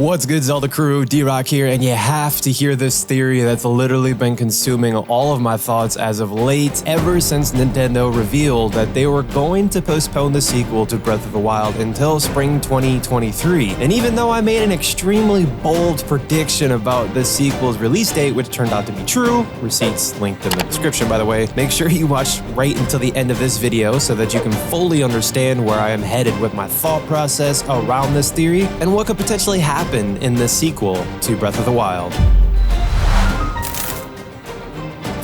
What's good, Zelda crew? D-Rock here, and you have to hear this theory that's literally been consuming all of my thoughts as of late, ever since Nintendo revealed that they were going to postpone the sequel to Breath of the Wild until spring 2023. And even though I made an extremely bold prediction about the sequel's release date, which turned out to be true, receipts linked in the description by the way, make sure you watch right until the end of this video so that you can fully understand where I am headed with my thought process around this theory and what could potentially happen in the sequel to Breath of the Wild.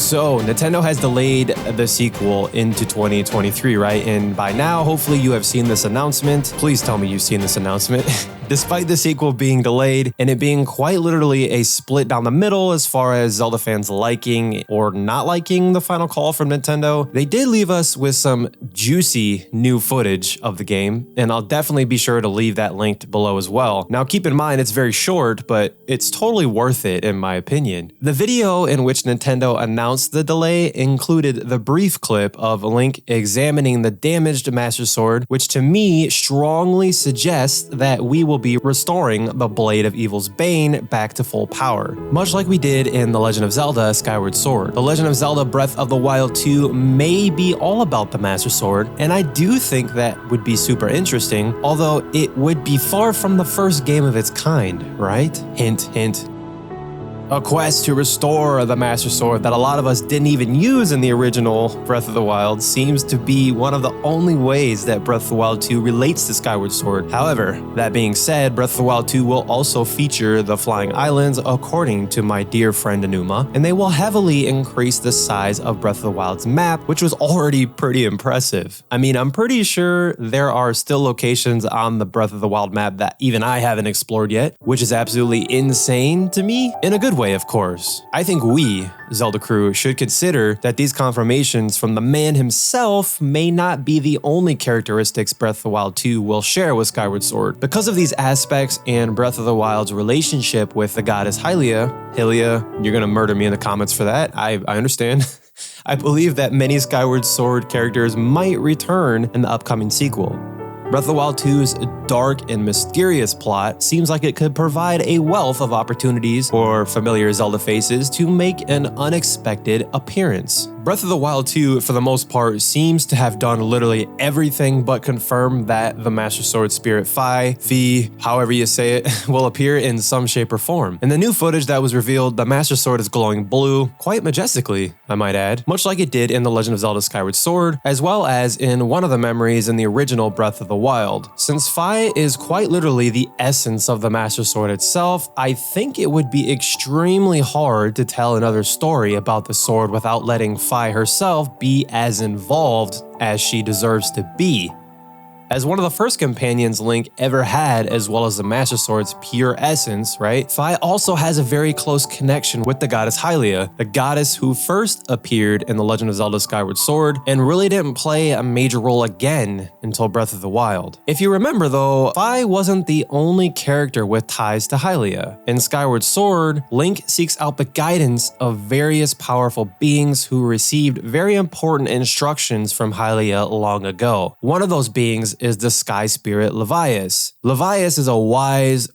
So, Nintendo has delayed the sequel into 2023, right? And by now, hopefully you have seen this announcement. Please tell me you've seen this announcement. Despite the sequel being delayed and it being quite literally a split down the middle as far as Zelda fans liking or not liking the final call from Nintendo, they did leave us with some juicy new footage of the game, and I'll definitely be sure to leave that linked below as well. Now keep in mind it's very short, but it's totally worth it in my opinion. The video in which Nintendo announced the delay included the brief clip of Link examining the damaged Master Sword, which to me strongly suggests that we will be restoring the Blade of Evil's Bane back to full power, much like we did in The Legend of Zelda Skyward Sword. The Legend of Zelda Breath of the Wild 2 may be all about the Master Sword, and I do think that would be super interesting, although it would be far from the first game of its kind, right? Hint, hint. A quest to restore the Master Sword that a lot of us didn't even use in the original Breath of the Wild seems to be one of the only ways that Breath of the Wild 2 relates to Skyward Sword. However, that being said, Breath of the Wild 2 will also feature the Flying Islands according to my dear friend Anuma, and they will heavily increase the size of Breath of the Wild's map, which was already pretty impressive. I mean, I'm pretty sure there are still locations on the Breath of the Wild map that even I haven't explored yet, which is absolutely insane to me, in a good way, of course. I think we, Zelda crew, should consider that these confirmations from the man himself may not be the only characteristics Breath of the Wild 2 will share with Skyward Sword. Because of these aspects and Breath of the Wild's relationship with the goddess Hylia, you're gonna murder me in the comments for that, I understand. I believe that many Skyward Sword characters might return in the upcoming sequel. Breath of the Wild 2's dark and mysterious plot seems like it could provide a wealth of opportunities for familiar Zelda faces to make an unexpected appearance. Breath of the Wild 2, for the most part, seems to have done literally everything but confirm that the Master Sword Spirit Fi, however you say it, will appear in some shape or form. In the new footage that was revealed, the Master Sword is glowing blue, quite majestically, I might add, much like it did in The Legend of Zelda Skyward Sword, as well as in one of the memories in the original Breath of the Wild. Since Fi is quite literally the essence of the Master Sword itself, I think it would be extremely hard to tell another story about the sword without letting Fi herself be as involved as she deserves to be. As one of the first companions Link ever had, as well as the Master Sword's pure essence, right? Fi also has a very close connection with the goddess Hylia, the goddess who first appeared in The Legend of Zelda Skyward Sword and really didn't play a major role again until Breath of the Wild. If you remember though, Fi wasn't the only character with ties to Hylia. In Skyward Sword, Link seeks out the guidance of various powerful beings who received very important instructions from Hylia long ago. One of those beings is the sky spirit Levias. Levias is a wise,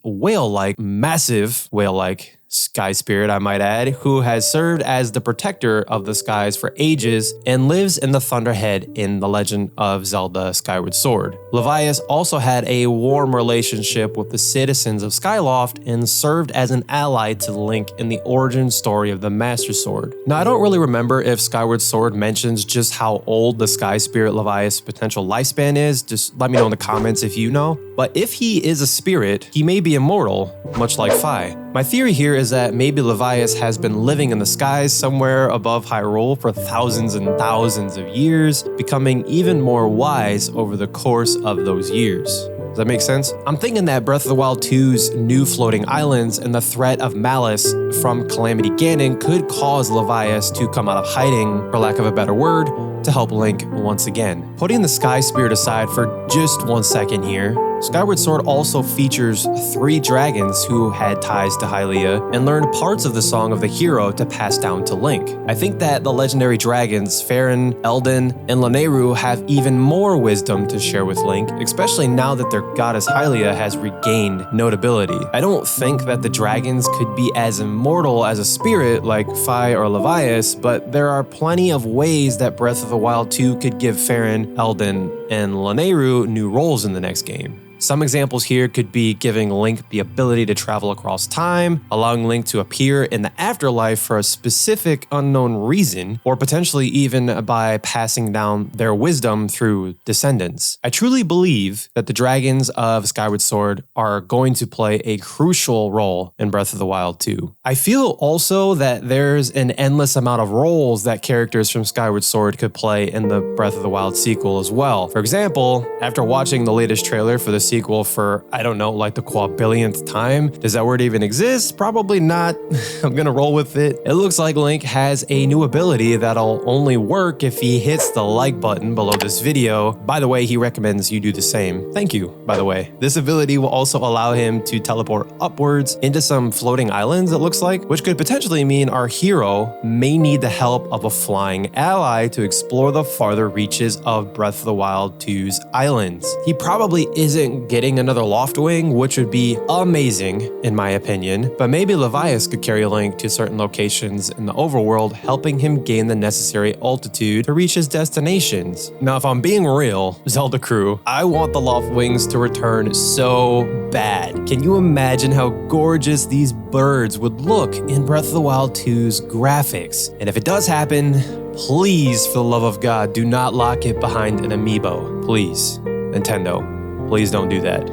massive whale-like sky spirit, I might add, who has served as the protector of the skies for ages and lives in the Thunderhead in The Legend of Zelda Skyward Sword. Levias also had a warm relationship with the citizens of Skyloft and served as an ally to Link in the origin story of the Master Sword. Now, I don't really remember if Skyward Sword mentions just how old the sky spirit Levias' potential lifespan is. Just let me know in the comments if you know. But if he is a spirit, he may be immortal, much like Fi. My theory here is that maybe Levias has been living in the skies somewhere above Hyrule for thousands and thousands of years, becoming even more wise over the course of those years. Does that make sense? I'm thinking that Breath of the Wild 2's new floating islands and the threat of malice from Calamity Ganon could cause Levias to come out of hiding, for lack of a better word, to help Link once again. Putting the Sky Spirit aside for just 1 second here, Skyward Sword also features 3 dragons who had ties to Hylia and learned parts of the Song of the Hero to pass down to Link. I think that the legendary dragons Farron, Eldin, and Lanayru have even more wisdom to share with Link, especially now that their goddess Hylia has regained notability. I don't think that the dragons could be as immortal as a spirit like Fi or Levias, but there are plenty of ways that Breath of the Wild 2 could give Farron, Eldin, and Lanayru new roles in the next game. Some examples here could be giving Link the ability to travel across time, allowing Link to appear in the afterlife for a specific unknown reason, or potentially even by passing down their wisdom through descendants. I truly believe that the dragons of Skyward Sword are going to play a crucial role in Breath of the Wild 2. I feel also that there's an endless amount of roles that characters from Skyward Sword could play in the Breath of the Wild sequel as well. For example, after watching the latest trailer for the sequel for, I don't know, like the quadbillionth time. Does that word even exist? Probably not. I'm gonna roll with it. It looks like Link has a new ability that'll only work if he hits the like button below this video. By the way, he recommends you do the same. Thank you, by the way. This ability will also allow him to teleport upwards into some floating islands, it looks like, which could potentially mean our hero may need the help of a flying ally to explore the farther reaches of Breath of the Wild 2's islands. He probably isn't getting another Loftwing, which would be amazing in my opinion, but maybe Levias could carry Link to certain locations in the overworld, helping him gain the necessary altitude to reach his destinations. Now, if I'm being real, Zelda crew, I want the Loftwings to return so bad. Can you imagine how gorgeous these birds would look in Breath of the Wild 2's graphics? And if it does happen, please, for the love of God, do not lock it behind an amiibo. Please, Nintendo. Please don't do that.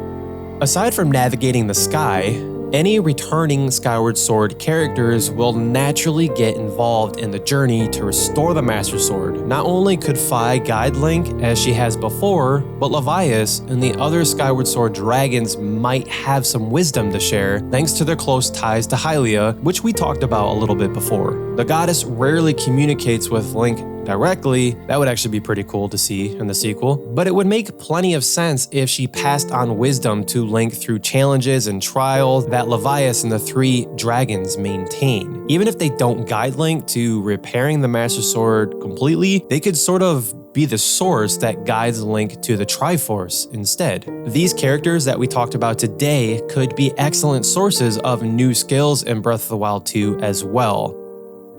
Aside from navigating the sky, any returning Skyward Sword characters will naturally get involved in the journey to restore the Master Sword. Not only could Fi guide Link as she has before, but Levias and the other Skyward Sword dragons might have some wisdom to share thanks to their close ties to Hylia, which we talked about a little bit before. The goddess rarely communicates with Link directly. That would actually be pretty cool to see in the sequel, but it would make plenty of sense if she passed on wisdom to Link through challenges and trials that Levias and the 3 dragons maintain. Even if they don't guide Link to repairing the Master Sword completely, they could sort of be the source that guides Link to the Triforce instead. These characters that we talked about today could be excellent sources of new skills in Breath of the Wild 2 as well.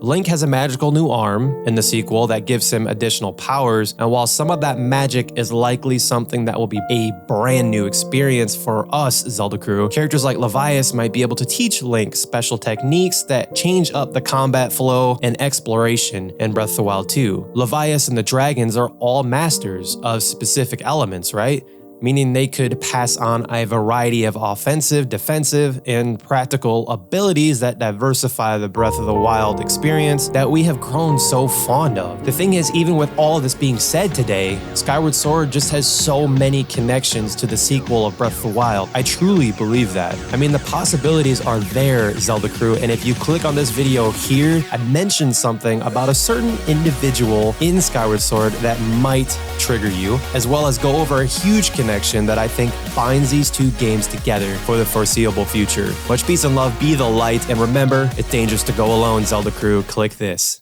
Link has a magical new arm in the sequel that gives him additional powers, and while some of that magic is likely something that will be a brand new experience for us Zelda crew, characters like Levias might be able to teach Link special techniques that change up the combat flow and exploration in Breath of the Wild 2. Levias and the dragons are all masters of specific elements, right? Meaning they could pass on a variety of offensive, defensive, and practical abilities that diversify the Breath of the Wild experience that we have grown so fond of. The thing is, even with all of this being said today, Skyward Sword just has so many connections to the sequel of Breath of the Wild. I truly believe that. I mean, the possibilities are there, Zelda crew, and if you click on this video here, I mentioned something about a certain individual in Skyward Sword that might trigger you, as well as go over a huge connection that I think binds these 2 games together for the foreseeable future. Much peace and love, be the light, and remember, it's dangerous to go alone, Zelda crew. Click this.